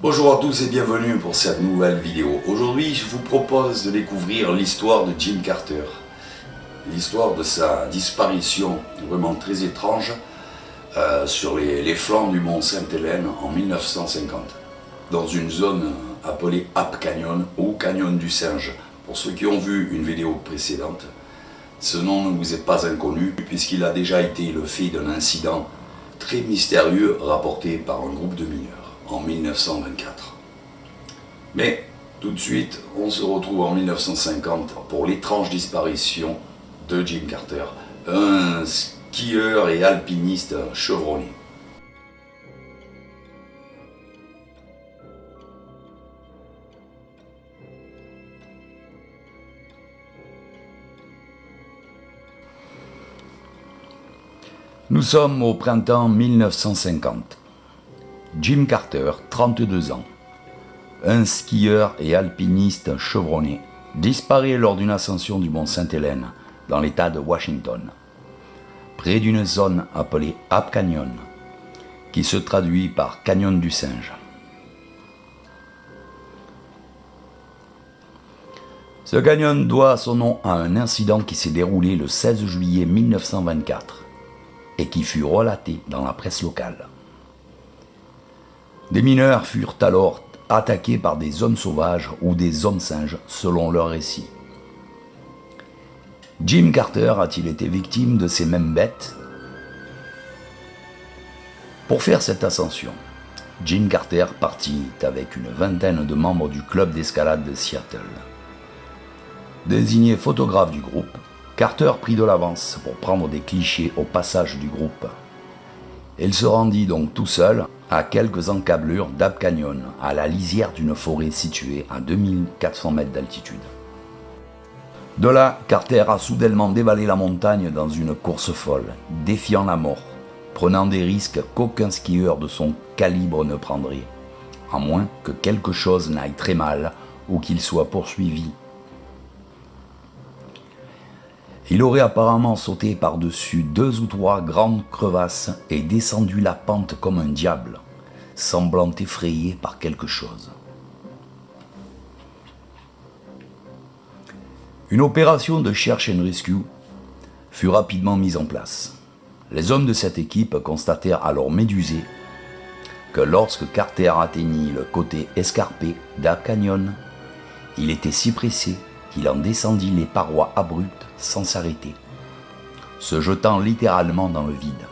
Bonjour à tous et bienvenue pour cette nouvelle vidéo. Aujourd'hui, je vous propose de découvrir l'histoire de Jim Carter. L'histoire de sa disparition vraiment très étrange sur les flancs du mont Sainte-Hélène en 1950, dans une zone appelée Ape Canyon ou Canyon du Singe. Pour ceux qui ont vu une vidéo précédente, ce nom ne vous est pas inconnu puisqu'il a déjà été le fait d'un incident très mystérieux rapporté par un groupe de mineurs en 1924. Mais tout de suite, on se retrouve en 1950 pour l'étrange disparition de Jim Carter, un skieur et alpiniste chevronné. Nous sommes au printemps 1950. Jim Carter, 32 ans, un skieur et alpiniste chevronné, disparaît lors d'une ascension du mont Sainte-Hélène, dans l'État de Washington, près d'une zone appelée Ape Canyon, qui se traduit par Canyon du Singe. Ce canyon doit son nom à un incident qui s'est déroulé le 16 juillet 1924 et qui fut relaté dans la presse locale. Des mineurs furent alors attaqués par des hommes sauvages ou des hommes singes selon leur récit. Jim Carter a-t-il été victime de ces mêmes bêtes? Pour faire cette ascension, Jim Carter partit avec une vingtaine de membres du club d'escalade de Seattle. Désigné photographe du groupe, Carter prit de l'avance pour prendre des clichés au passage du groupe. Il se rendit donc tout seul à quelques encablures d'Ape Canyon, à la lisière d'une forêt située à 2400 mètres d'altitude. De là, Carter a soudainement dévalé la montagne dans une course folle, défiant la mort, prenant des risques qu'aucun skieur de son calibre ne prendrait, à moins que quelque chose n'aille très mal ou qu'il soit poursuivi. Il aurait apparemment sauté par-dessus 2 ou 3 grandes crevasses et descendu la pente comme un diable, semblant effrayé par quelque chose. Une opération de search and rescue fut rapidement mise en place. Les hommes de cette équipe constatèrent alors médusés que lorsque Carter atteignit le côté escarpé d'Ape Canyon, il était si pressé qu'il en descendit les parois abruptes sans s'arrêter, se jetant littéralement dans le vide.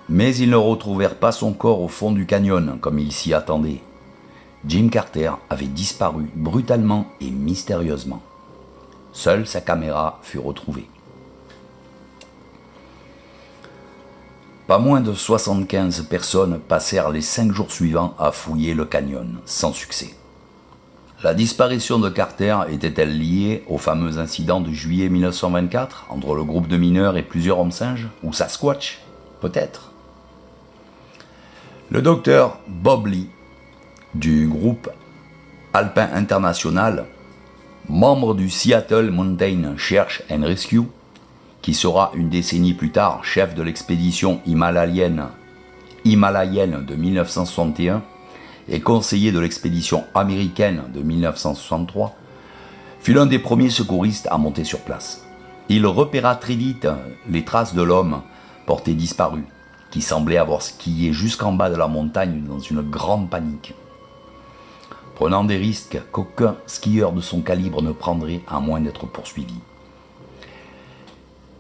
Mais ils ne retrouvèrent pas son corps au fond du canyon comme ils s'y attendaient. Jim Carter avait disparu brutalement et mystérieusement. Seule sa caméra fut retrouvée. Pas moins de 75 personnes passèrent les 5 jours suivants à fouiller le canyon, sans succès. La disparition de Carter était-elle liée au fameux incident de juillet 1924 entre le groupe de mineurs et plusieurs hommes singes, ou Sasquatch? Peut-être. Le docteur Bob Lee, du groupe Alpin International, membre du Seattle Mountain Search and Rescue, qui sera une décennie plus tard chef de l'expédition himalayenne de 1961, et conseiller de l'expédition américaine de 1963, fut l'un des premiers secouristes à monter sur place. Il repéra très vite les traces de l'homme porté disparu, qui semblait avoir skié jusqu'en bas de la montagne dans une grande panique, prenant des risques qu'aucun skieur de son calibre ne prendrait à moins d'être poursuivi.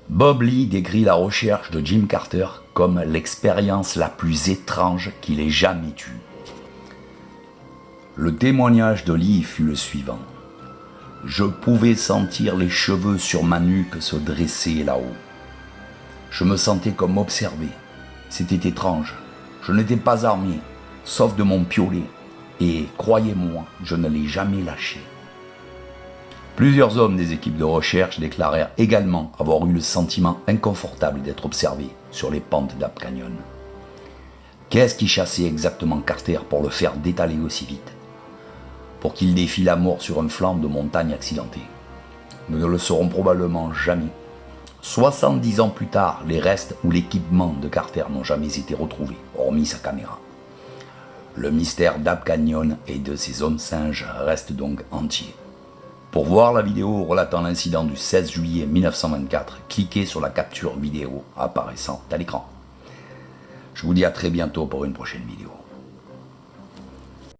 Bob Lee décrit la recherche de Jim Carter comme l'expérience la plus étrange qu'il ait jamais eue. Le témoignage de Lee fut le suivant. « Je pouvais sentir les cheveux sur ma nuque se dresser là-haut. Je me sentais comme observé. C'était étrange. Je n'étais pas armé, sauf de mon piolet, et, croyez-moi, je ne l'ai jamais lâché. » Plusieurs hommes des équipes de recherche déclarèrent également avoir eu le sentiment inconfortable d'être observés sur les pentes d'Ape Canyon. Qu'est-ce qui chassait exactement Carter pour le faire détaler aussi vite? Pour qu'il défie la mort sur un flanc de montagne accidenté? Nous ne le saurons probablement jamais. 70 ans plus tard, les restes ou l'équipement de Carter n'ont jamais été retrouvés, hormis sa caméra. Le mystère d'Ab Canyon et de ses hommes singes reste donc entier. Pour voir la vidéo relatant l'incident du 16 juillet 1924, cliquez sur la capture vidéo apparaissant à l'écran. Je vous dis à très bientôt pour une prochaine vidéo.